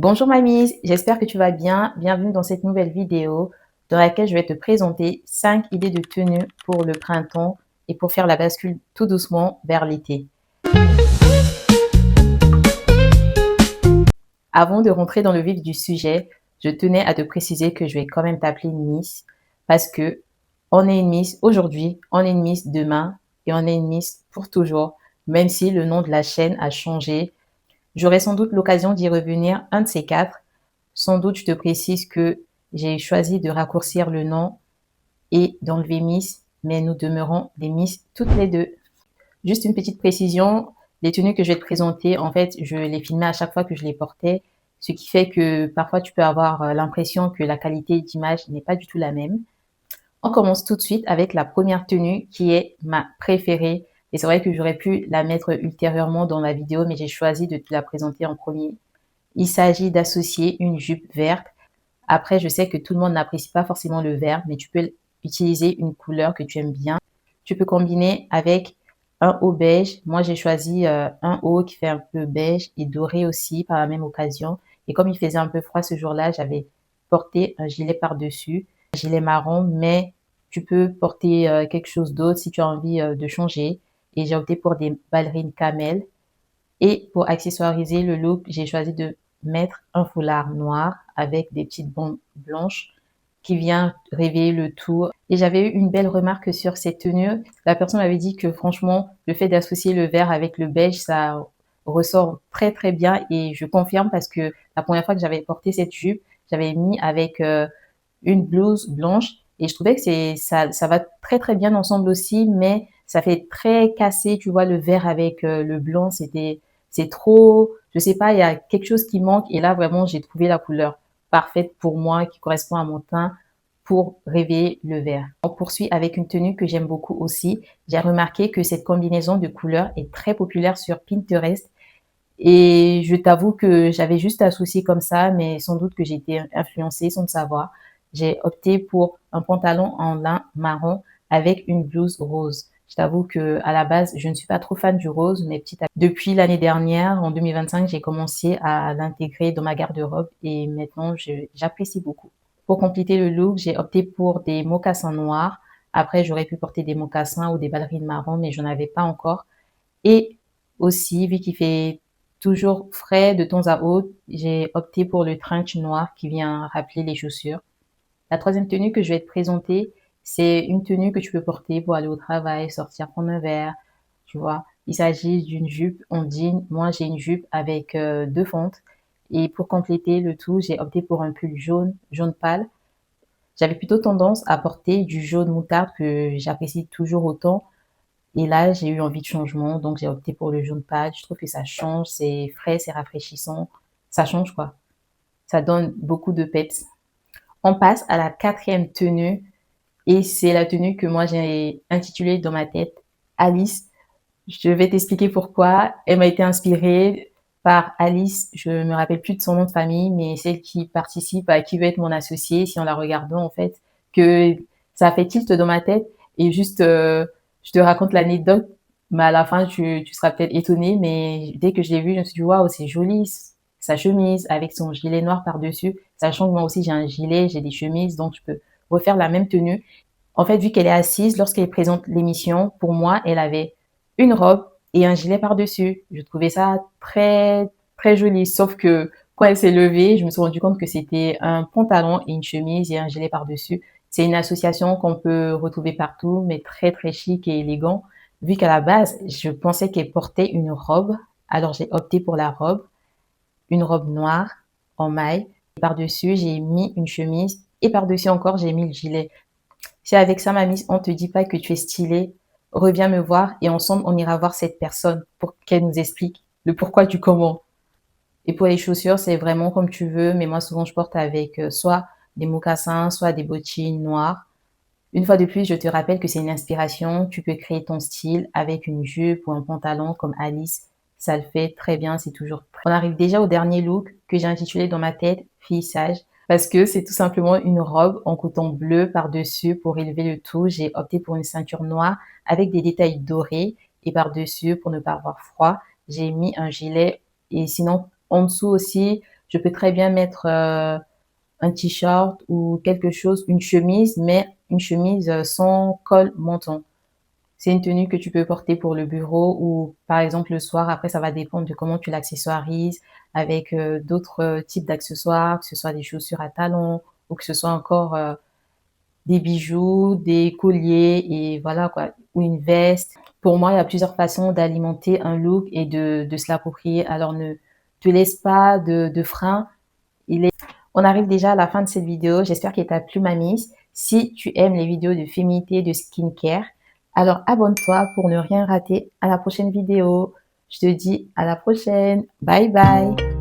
Bonjour Mamise, j'espère que tu vas bien. Bienvenue dans cette nouvelle vidéo dans laquelle je vais te présenter 5 idées de tenue pour le printemps et pour faire la bascule tout doucement vers l'été. Avant de rentrer dans le vif du sujet, je tenais à te préciser que je vais quand même t'appeler Miss parce que on est une Miss aujourd'hui, on est une Miss demain et on est une Miss pour toujours, même si le nom de la chaîne a changé. J'aurai sans doute l'occasion d'y revenir un de ces quatre. Sans doute, je te précise que j'ai choisi de raccourcir le nom et d'enlever Miss, mais nous demeurons des Miss toutes les deux. Juste une petite précision, les tenues que je vais te présenter, en fait, je les filmais à chaque fois que je les portais, ce qui fait que parfois tu peux avoir l'impression que la qualité d'image n'est pas du tout la même. On commence tout de suite avec la première tenue qui est ma préférée. Et c'est vrai que j'aurais pu la mettre ultérieurement dans la vidéo, mais j'ai choisi de te la présenter en premier. Il s'agit d'associer une jupe verte. Après, je sais que tout le monde n'apprécie pas forcément le vert, mais tu peux utiliser une couleur que tu aimes bien. Tu peux combiner avec un haut beige. Moi, j'ai choisi un haut qui fait un peu beige et doré aussi par la même occasion. Et comme il faisait un peu froid ce jour-là, j'avais porté un gilet par-dessus, un gilet marron, mais tu peux porter quelque chose d'autre si tu as envie de changer. Et j'ai opté pour des ballerines camel. Et pour accessoiriser le look, j'ai choisi de mettre un foulard noir avec des petites bandes blanches qui vient réveiller le tout. Et j'avais eu une belle remarque sur cette tenue. La personne m'avait dit que franchement, le fait d'associer le vert avec le beige, ça ressort très très bien et je confirme parce que la première fois que j'avais porté cette jupe, j'avais mis avec une blouse blanche et je trouvais que ça va très très bien ensemble aussi, mais ça fait très cassé, tu vois, le vert avec le blanc, c'est trop, je sais pas, il y a quelque chose qui manque et là vraiment j'ai trouvé la couleur parfaite pour moi qui correspond à mon teint pour réveiller le vert. On poursuit avec une tenue que j'aime beaucoup aussi. J'ai remarqué que cette combinaison de couleurs est très populaire sur Pinterest et je t'avoue que j'avais juste associé comme ça, mais sans doute que j'ai été influencée sans le savoir. J'ai opté pour un pantalon en lin marron avec une blouse rose. Je t'avoue que à la base, je ne suis pas trop fan du rose, mais depuis l'année dernière, en 2025, j'ai commencé à l'intégrer dans ma garde-robe et maintenant, j'apprécie beaucoup. Pour compléter le look, j'ai opté pour des mocassins noirs. Après, j'aurais pu porter des mocassins ou des ballerines marron, mais j'en avais pas encore. Et aussi, vu qu'il fait toujours frais de temps à autre, j'ai opté pour le trench noir qui vient rappeler les chaussures. La troisième tenue que je vais te présenter, c'est une tenue que tu peux porter pour aller au travail, sortir prendre un verre, tu vois. Il s'agit d'une jupe en jean. Moi, j'ai une jupe avec deux fentes. Et pour compléter le tout, j'ai opté pour un pull jaune, jaune pâle. J'avais plutôt tendance à porter du jaune moutarde que j'apprécie toujours autant. Et là, j'ai eu envie de changement, donc j'ai opté pour le jaune pâle. Je trouve que ça change, c'est frais, c'est rafraîchissant. Ça change quoi. Ça donne beaucoup de peps. On passe à la quatrième tenue et c'est la tenue que moi j'ai intitulée dans ma tête Alice. Je vais t'expliquer pourquoi. Elle m'a été inspirée par Alice, je me rappelle plus de son nom de famille, mais celle qui participe à Qui veut être mon associé, si on la regarde en fait, que ça a fait tilt dans ma tête et juste, je te raconte l'anecdote, mais à la fin tu seras peut-être étonné, mais dès que je l'ai vue, je me suis dit waouh, c'est joli, sa chemise avec son gilet noir par-dessus, sachant que moi aussi j'ai un gilet, j'ai des chemises, donc je peux refaire la même tenue. En fait, vu qu'elle est assise, lorsqu'elle présente l'émission, pour moi, elle avait une robe et un gilet par-dessus. Je trouvais ça très, très joli. Sauf que quand elle s'est levée, je me suis rendu compte que c'était un pantalon et une chemise et un gilet par-dessus. C'est une association qu'on peut retrouver partout, mais très, très chic et élégant. Vu qu'à la base, je pensais qu'elle portait une robe, alors j'ai opté pour la robe, une robe noire en maille. Par-dessus, j'ai mis une chemise et par-dessus encore, j'ai mis le gilet. Si avec ça, ma miss, on te dit pas que tu es stylée, reviens me voir et ensemble, on ira voir cette personne pour qu'elle nous explique le pourquoi du comment. Et pour les chaussures, c'est vraiment comme tu veux, mais moi, souvent, je porte avec soit des mocassins, soit des bottines noires. Une fois de plus, je te rappelle que c'est une inspiration. Tu peux créer ton style avec une jupe ou un pantalon comme Alice. Ça le fait très bien, c'est toujours prêt. On arrive déjà au dernier look que j'ai intitulé dans ma tête Fille sage parce que c'est tout simplement une robe en coton bleu par-dessus pour élever le tout. J'ai opté pour une ceinture noire avec des détails dorés et par-dessus pour ne pas avoir froid, j'ai mis un gilet et sinon en dessous aussi, Je peux très bien mettre un t-shirt ou quelque chose, une chemise, mais une chemise sans col menton. C'est une tenue que tu peux porter pour le bureau ou par exemple le soir. Après, ça va dépendre de comment tu l'accessoirises avec d'autres types d'accessoires, que ce soit des chaussures à talons ou que ce soit encore des bijoux, des colliers et voilà quoi, ou une veste. Pour moi, il y a plusieurs façons d'alimenter un look et de se l'approprier. Alors ne te laisse pas de frein. On arrive déjà à la fin de cette vidéo. J'espère qu'elle t'a plu, ma miss. Si tu aimes les vidéos de féminité, de skincare, alors abonne-toi pour ne rien rater. À la prochaine vidéo. Je te dis à la prochaine. Bye bye.